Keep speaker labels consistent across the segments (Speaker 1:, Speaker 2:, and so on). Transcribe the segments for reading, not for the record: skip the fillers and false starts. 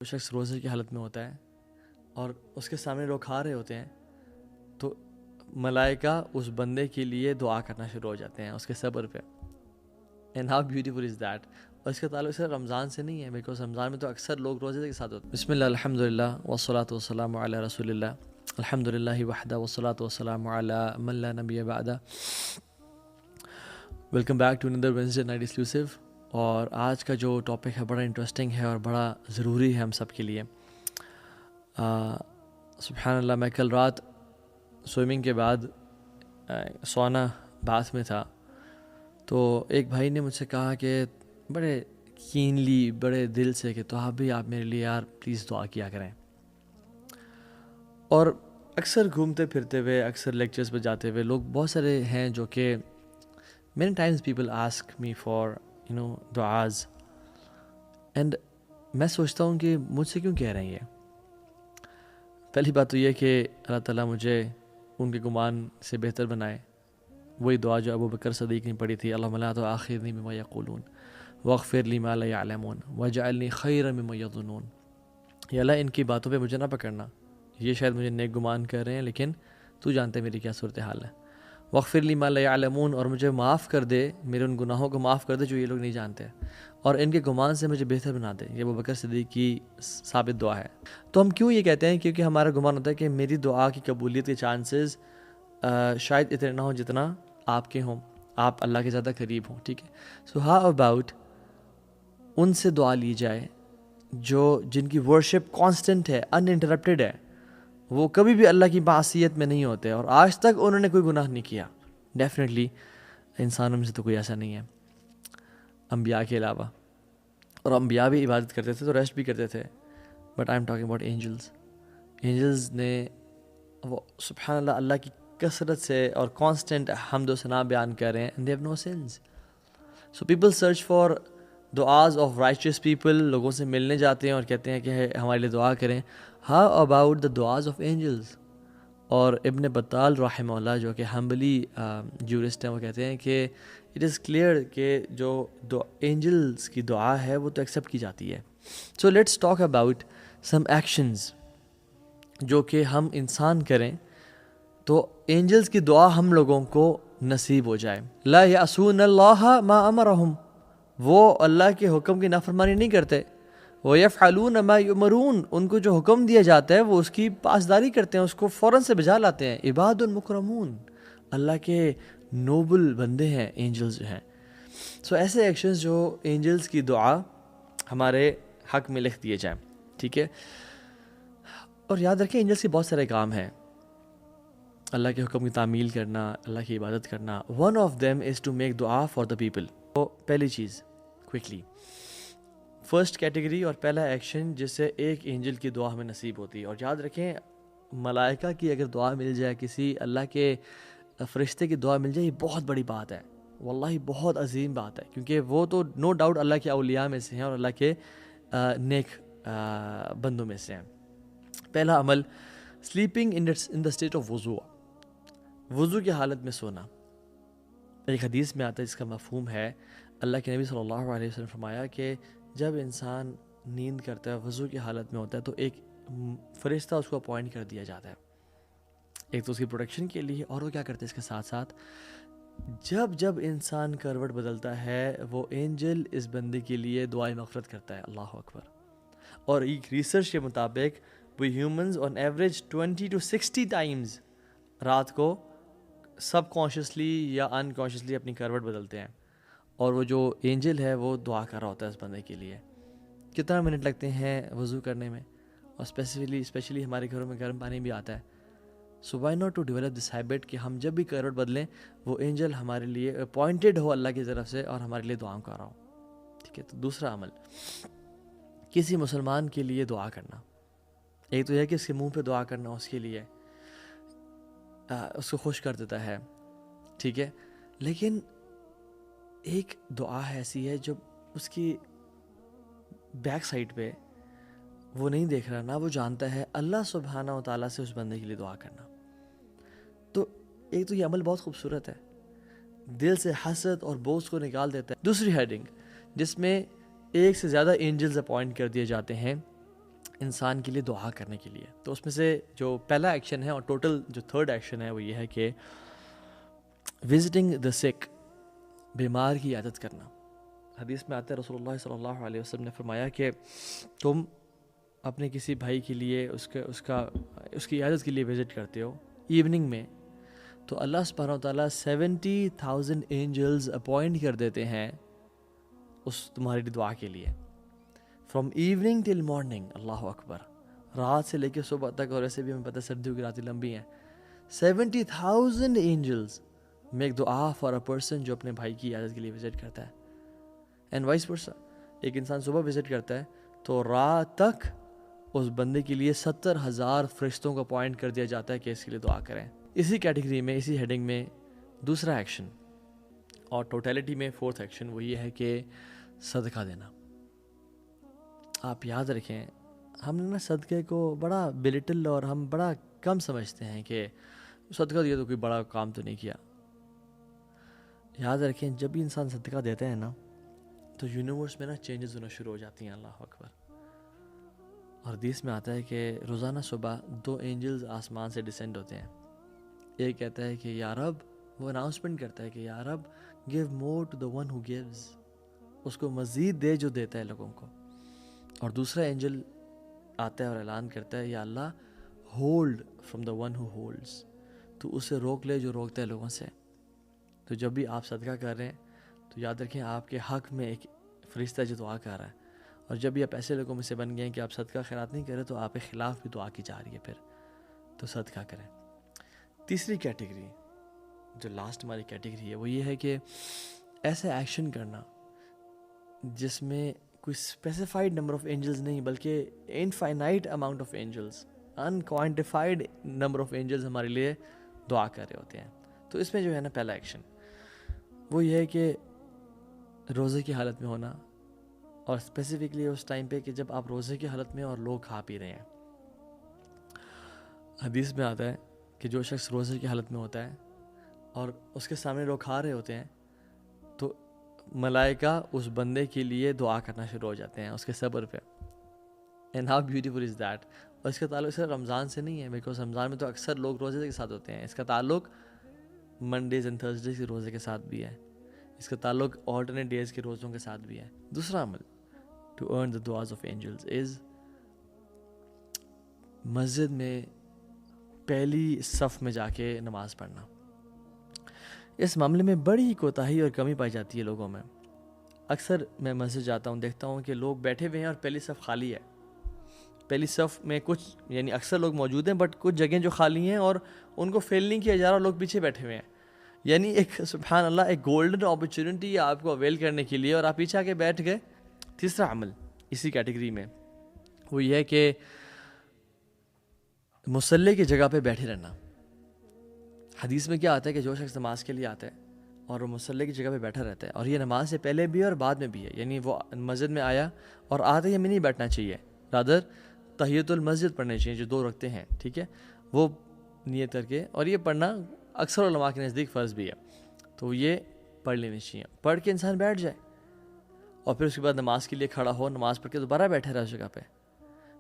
Speaker 1: جو شخص روزے کی حالت میں ہوتا ہے اور اس کے سامنے لوگ کھا رہے ہوتے ہیں تو ملائکہ اس بندے کے لیے دعا کرنا شروع ہو جاتے ہیں اس کے صبر پہ. And how beautiful is that. اور اس کا تعلق صرف رمضان سے نہیں ہے، بیکاز رمضان میں تو اکثر لوگ روزے کے ساتھ ہوتے ہیں. بسم اللہ الحمد للہ والصلاۃ والسلام علی رسول اللہ الحمد للہ وحدہ والصلاۃ والسلام علی من لا نبی بعدہ. ویلکم بیک ٹو اندر وینسڈے نائٹ ایکسکلوسیو. اور آج کا جو ٹاپک ہے بڑا انٹرسٹنگ ہے اور بڑا ضروری ہے ہم سب کے لیے. سبحان اللہ، میں کل رات سوئمنگ کے بعد سونا باتھ میں تھا تو ایک بھائی نے مجھ سے کہا کہ بڑے کینلی، بڑے دل سے کہ تو آپ میرے لیے یار پلیز دعا کیا کریں. اور اکثر گھومتے پھرتے ہوئے، اکثر لیکچرز پہ جاتے ہوئے لوگ بہت سارے ہیں جو کہ many times people ask me for دعاز، اینڈ میں سوچتا ہوں کہ مجھ سے کیوں کہہ رہے ہیں یہ. پہلی بات تو یہ کہ اللہ تعالیٰ مجھے ان کے گمان سے بہتر بنائے. وہی دعا جو ابو بکر صدیق نے پڑھی تھی، اللہم لا تؤاخذنی بما یقولون واغفر لی ما لا یعلمون واجعلنی خیرا مما یظنون. یا اللہ ان کی باتوں پہ مجھے نہ پکڑنا، یہ شاید مجھے نیک گمان کر رہے ہیں لیکن تو جانتے میری کیا صورتحال ہے. واغفر لی ما لا یعلمون، اور مجھے معاف کر دے، میرے ان گناہوں کو معاف کر دے جو یہ لوگ نہیں جانتے، اور ان کے گمان سے مجھے بہتر بنا دے. یہ ابو بکر صدیق کی ثابت دعا ہے. تو ہم کیوں یہ کہتے ہیں؟ کیونکہ ہمارا گمان ہوتا ہے کہ میری دعا کی قبولیت کے چانسز شاید اتنے نہ ہوں جتنا آپ کے ہوں، آپ اللہ کے زیادہ قریب ہوں. ٹھیک ہے، سو ہاؤ اباؤٹ ان سے دعا لی جائے جن کی ورشپ کانسٹنٹ ہے، ان انٹرپٹیڈ ہے، وہ کبھی بھی اللہ کی معصیت میں نہیں ہوتے اور آج تک انہوں نے کوئی گناہ نہیں کیا. ڈیفینیٹلی انسانوں میں سے تو کوئی ایسا نہیں ہے انبیاء کے علاوہ، اور انبیاء بھی عبادت کرتے تھے تو ریسٹ بھی کرتے تھے. But I am talking about angels نے وہ سبحان اللہ اللہ کی کثرت سے اور کانسٹنٹ حمد و ثنا بیان کر رہے ہیں. and they have no sins. so people search for دعاز آف رائچیس پیپل. لوگوں سے ملنے جاتے ہیں اور کہتے ہیں کہ ہمارے لیے دعا کریں. ہاؤ اباؤٹ دا دعاز آف اینجلز؟ اور ابن بطال رحمہ اللہ جو کہ ہمبلی جورسٹ ہیں، وہ کہتے ہیں کہ اٹ از کلیئر کہ جو اینجلز کی دعا ہے وہ تو ایکسیپٹ کی جاتی ہے. So let's talk about some actions جو کہ ہم انسان کریں تو اینجلز کی دعا ہم لوگوں کو نصیب ہو جائے. لا یعصون اللہ ما امرہم، وہ اللہ کے حکم کی نافرمانی نہیں کرتے. وَيَفْعَلُونَ مَا يُؤْمَرُونَ، ان کو جو حکم دیا جاتا ہے وہ اس کی پاسداری کرتے ہیں، اس کو فوراً سے بجا لاتے ہیں. عباد مکرمون، اللہ کے نوبل بندے ہیں اینجلز جو ہیں. سو ایسے ایکشنز جو اینجلز کی دعا ہمارے حق میں لکھ دیے جائیں. ٹھیک ہے، اور یاد رکھیں اینجلز کے بہت سارے کام ہیں. اللہ کے حکم کی تعمیل کرنا، اللہ کی عبادت کرنا. One of them is to make دعا فار دا پیپل. تو پہلی چیز کوئکلی، فرسٹ کیٹیگری اور پہلا ایکشن جس سے ایک اینجل کی دعا ہمیں نصیب ہوتی ہے. اور یاد رکھیں ملائکہ کی اگر دعا مل جائے، کسی اللہ کے فرشتے کی دعا مل جائے، یہ بہت بڑی بات ہے، واللہ بہت عظیم بات ہے، کیونکہ وہ تو نو ڈاؤٹ اللہ کے اولیاء میں سے ہیں اور اللہ کے نیک بندوں میں سے ہیں. پہلا عمل، sleeping in the state of وضو کی حالت میں سونا. ایک حدیث میں آتا ہے جس کا مفہوم ہے، اللہ کے نبی صلی اللہ علیہ وسلم فرمایا کہ جب انسان نیند کرتا ہے، وضو کی حالت میں ہوتا ہے، تو ایک فرشتہ اس کو اپوائنٹ کر دیا جاتا ہے، ایک تو اس کی پروٹیکشن کے لیے، اور وہ کیا کرتے ہیں اس کے ساتھ ساتھ جب انسان کروٹ بدلتا ہے وہ اینجل اس بندے کے لیے دعائیں مغفرت کرتا ہے. اللہ اکبر. اور ایک ریسرچ کے مطابق we humans on average 20 to 60 times رات کو سب کانشیسلی یا انکانشیسلی اپنی کروٹ بدلتے ہیں، اور وہ جو اینجل ہے وہ دعا کر رہا ہوتا ہے اس بندے کے لیے. کتنا منٹ لگتے ہیں وضو کرنے میں، اور اسپیشلی ہمارے گھروں میں گرم پانی بھی آتا ہے. So why not to develop this habit کہ ہم جب بھی کروٹ بدلیں وہ اینجل ہمارے لیے اپوائنٹڈ ہو اللہ کی طرف سے اور ہمارے لیے دعاؤں کر رہا ہو. ٹھیک ہے، تو دوسرا عمل، کسی مسلمان کے لیے دعا کرنا. ایک تو یہ کہ اس کے منہ پہ دعا کرنا اس کے لیے اس کو خوش کر دیتا ہے. ٹھیک ہے، لیکن ایک دعا ایسی ہے جو اس کی بیک سائڈ پہ وہ نہیں دیکھ رہا، نہ وہ جانتا ہے، اللہ سبحانہ و تعالیٰ سے اس بندے کے لیے دعا کرنا. تو ایک تو یہ عمل بہت خوبصورت ہے، دل سے حسد اور بغض کو نکال دیتا ہے. دوسری ہیڈنگ جس میں ایک سے زیادہ اینجلز اپوائنٹ کر دیے جاتے ہیں انسان کے لیے دعا کرنے کے لیے. تو اس میں سے جو پہلا ایکشن ہے اور ٹوٹل جو تھرڈ ایکشن ہے وہ یہ ہے کہ وزٹنگ دا سک، بیمار کی عیادت کرنا. حدیث میں آتا ہے رسول اللہ صلی اللہ علیہ وسلم نے فرمایا کہ تم اپنے کسی بھائی کے لیے اس کی عیادت کے لیے وزٹ کرتے ہو ایوننگ میں، تو اللہ سبحانہ و تعالیٰ 70,000 اینجلز اپوائنٹ کر دیتے ہیں اس تمہاری دعا کے لیے، فرام ایوننگ ٹل مارننگ. اللہ اکبر، رات سے لے کے صبح تک. اور ایسے بھی ہمیں پتہ ہے سردیوں کی راتیں لمبی ہیں. 70,000 اینجلز میک دعا فار اے پرسن جو اپنے بھائی کی عیادت کے لیے وزٹ کرتا ہے. اینڈ وائس ورسا، ایک انسان صبح وزٹ کرتا ہے تو رات تک اس بندے کے لیے 70,000 فرشتوں کو اپوائنٹ کر دیا جاتا ہے کہ اس کے لیے دعا کریں. اسی کیٹیگری میں، اسی ہیڈنگ میں دوسرا ایکشن اور ٹوٹیلٹی میں فورتھ ایکشن وہ یہ ہے کہ صدقہ دینا. آپ یاد رکھیں، ہم نے نا صدقے کو بڑا بلٹل اور ہم بڑا کم سمجھتے ہیں کہ صدقہ دیا تو کوئی بڑا کام تو نہیں کیا. یاد رکھیں جب بھی انسان صدقہ دیتا ہے نا تو یونیورس میں نا چینجز ہونا شروع ہو جاتی ہیں. اللہ اکبر. اور حدیث میں آتا ہے کہ روزانہ صبح 2 اینجلز آسمان سے ڈسینڈ ہوتے ہیں. ایک کہتا ہے کہ یا رب، وہ اناؤنسمنٹ کرتا ہے کہ یا رب give more to the one who gives, اس کو مزید دے جو دیتا ہے لوگوں کو. اور دوسرا اینجل آتا ہے اور اعلان کرتا ہے یا اللہ hold from the one who holds, تو اسے روک لے جو روکتا ہے لوگوں سے. تو جب بھی آپ صدقہ کر رہے ہیں تو یاد رکھیں آپ کے حق میں ایک فرشتہ جو دعا کر رہا ہے. اور جب بھی آپ ایسے لوگوں میں سے بن گئے ہیں کہ آپ صدقہ خیرات نہیں کریں تو آپ کے خلاف بھی دعا کی جا رہی ہے، پھر تو صدقہ کریں. تیسری کیٹیگری جو لاسٹ ہماری کیٹیگری ہے وہ یہ ہے کہ ایسے ایکشن کرنا جس میں کوئی اسپیسیفائڈ نمبر آف اینجلز نہیں بلکہ infinite amount of angels, unquantified number of angels ہمارے لیے دعا کر رہے ہوتے ہیں. تو اس میں جو ہے نا پہلا ایکشن وہ یہ ہے کہ روزے کی حالت میں ہونا، اور اسپیسیفکلی اس ٹائم پہ کہ جب آپ روزے کی حالت میں اور لوگ کھا پی رہے ہیں. حدیث میں آتا ہے کہ جو شخص روزے کی حالت میں ہوتا ہے اور اس کے سامنے لوگ کھا رہے ہوتے ہیں تو ملائکہ اس بندے کے لیے دعا کرنا شروع ہو جاتے ہیں اس کے صبر پہ. And how beautiful is that. اور اس کا تعلق صرف رمضان سے نہیں ہے، بیکاز رمضان میں تو اکثر لوگ روزے کے ساتھ ہوتے ہیں. اس کا تعلق منڈیز اینڈ تھرسڈیز کے روزے کے ساتھ بھی ہے. اس کا تعلق آلٹرنیٹ ڈیز کے روزوں کے ساتھ بھی ہے. دوسرا عمل ٹو ارن دا دعاز آف اینجلز از مسجد میں پہلی صف میں جا کے نماز پڑھنا. اس معاملے میں بڑی کوتاہی اور کمی پائی جاتی ہے لوگوں میں. اکثر میں مسجد جاتا ہوں، دیکھتا ہوں کہ لوگ بیٹھے ہوئے ہیں اور پہلی صف خالی ہے. پہلی صف میں کچھ یعنی اکثر لوگ موجود ہیں بٹ کچھ جگہیں جو خالی ہیں اور ان کو فیل نہیں کیا جا رہا، لوگ پیچھے بیٹھے ہوئے ہیں. یعنی ایک سبحان اللہ ایک گولڈن اپرچونٹی ہے آپ کو اویل کرنے کے لیے اور آپ پیچھے آ کے بیٹھ گئے. تیسرا عمل اسی کیٹیگری میں وہ یہ ہے کہ مصلی کی جگہ پہ بیٹھے رہنا. حدیث میں کیا آتا ہے کہ جو شخص نماز کے لیے آتا ہے اور وہ مصلی کی جگہ پہ بیٹھا رہتا ہے، اور یہ نماز سے پہلے بھی اور بعد میں بھی ہے، یعنی وہ مسجد میں آیا اور آتے ہی ہمیں نہیں بیٹھنا چاہیے، رادر تحیۃ المسجد پڑھنے چاہیے جو 2 رکعتیں ہیں، ٹھیک ہے، وہ نیت کر کے. اور یہ پڑھنا اکثر علماء کے نزدیک فرض بھی ہے، تو یہ پڑھ لینی چاہیے. پڑھ کے انسان بیٹھ جائے اور پھر اس کے بعد نماز کے لیے کھڑا ہو، نماز پڑھ کے دوبارہ بیٹھے رہے اس جگہ پہ.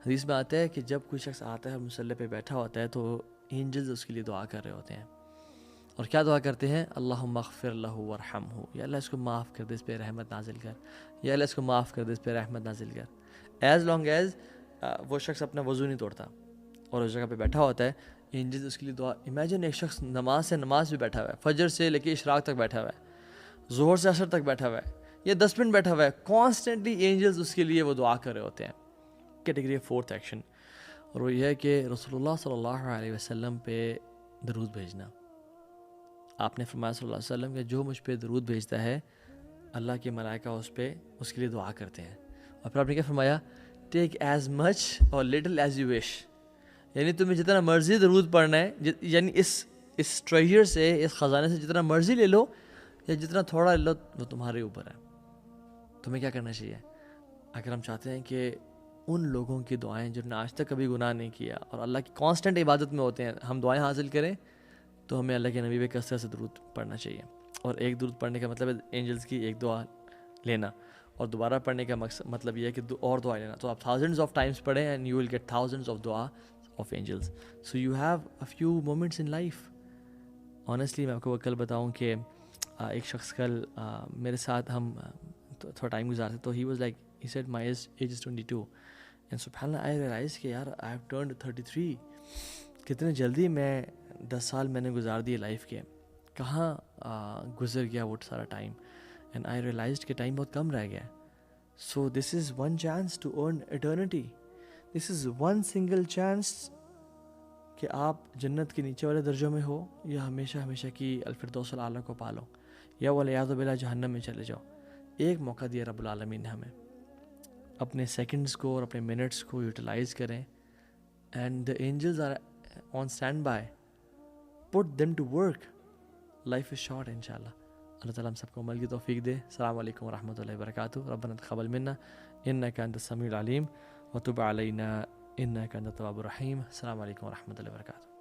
Speaker 1: حدیث میں آتا ہے کہ جب کوئی شخص آتا ہے مصلی پہ بیٹھا ہوتا ہے تو اینجلز اس کے لیے دعا کر رہے ہوتے ہیں. اور کیا دعا کرتے ہیں؟ اللہم اغفر لہ ورحمہ، یا اللہ اس کو معاف کر دے، اس پہ رحمت نازل کر، یا اللہ اس کو معاف کر دے، اس پہ رحمت نازل کر. ایز لانگ ایز وہ شخص اپنا وضو نہیں توڑتا اور اس جگہ پہ بیٹھا ہوتا ہے، اینجلز اس کے لیے دعا. امیجن ایک شخص نماز سے نماز بھی بیٹھا ہوا ہے، فجر سے لے کے اشراق تک بیٹھا ہوا ہے، ظہر سے عصر تک بیٹھا ہوا ہے، یا 10 منٹ بیٹھا ہوا ہے، کانسٹنٹلی اینجلز اس کے لیے وہ دعا کر رہے ہوتے ہیں. کیٹیگری فورتھ ایکشن اور وہ یہ ہے کہ رسول اللہ صلی اللہ علیہ وسلم پہ درود بھیجنا. آپ نے فرمایا صلی اللہ علیہ وسلم کہ جو مجھ پہ درود بھیجتا ہے اللہ کے ملائکہ اس کے لیے دعا کرتے ہیں. اور پھر آپ نے کیا فرمایا؟ ٹیک ایز مچ اور لٹل ایز یو وش، یعنی تمہیں جتنا مرضی درود پڑھنا ہے، یعنی اس ٹریجر سے، اس خزانے سے جتنا مرضی لے لو یا جتنا تھوڑا لے لو، وہ تمہارے اوپر ہے. تمہیں کیا کرنا چاہیے؟ اگر ہم چاہتے ہیں کہ ان لوگوں کی دعائیں جنہوں نے آج تک کبھی گناہ نہیں کیا اور اللہ کی کانسٹنٹ عبادت میں ہوتے ہیں، ہم دعائیں حاصل کریں تو ہمیں اللہ کے نبی پہ کثرت سے درود پڑھنا چاہیے. اور ایک درود پڑھنے کا مطلب ہے اینجلز کی ایک دعا لینا. اور دوبارہ پڑھنے کا مطلب یہ ہے کہ اور دعا لینا. تو آپ تھاؤزنڈز آف ٹائمس پڑھیں and you will get thousands of دعا of angels. So you have a few moments in life. Honestly میں آپ کو کل بتاؤں کہ ایک شخص کل میرے ساتھ ہم تھوڑا ٹائم گزارتے, تو he was like he said my age is 22 and سبحان اللہ آئی ریئلائز کہ یار آئی ہیو ٹرنڈ 33. کتنے جلدی میں 10 سال میں نے گزار دیے لائف کے, کہاں گزر گیا وہ سارا ٹائم. اینڈ آئی ریئلائزڈ کہ ٹائم بہت کم رہ گیا. So this is one chance to earn eternity. This is one single chance کہ آپ جنت کے نیچے والے درجوں میں ہو یا ہمیشہ ہمیشہ کی الفردوس الاعلیٰ کو پالو یا والعیاذ باللہ جہنم میں چلے جاؤ. ایک موقع دیا رب العالمین نے ہمیں, اپنے سیکنڈز کو اور اپنے منٹس کو یوٹیلائز کریں. And the angels are on stand by, put them to work. Life is short انشاءاللہ. اللہ تعالیٰ ہم سب کو عمل کی توفیق دے. السلام علیکم ورحمۃ اللہ وبرکاتہ. ربنا تقبل منا انک انت السمیع العلیم وتب علینا انک انت التواب الرحیم. السلام علیکم ورحمۃ اللہ وبرکاتہ.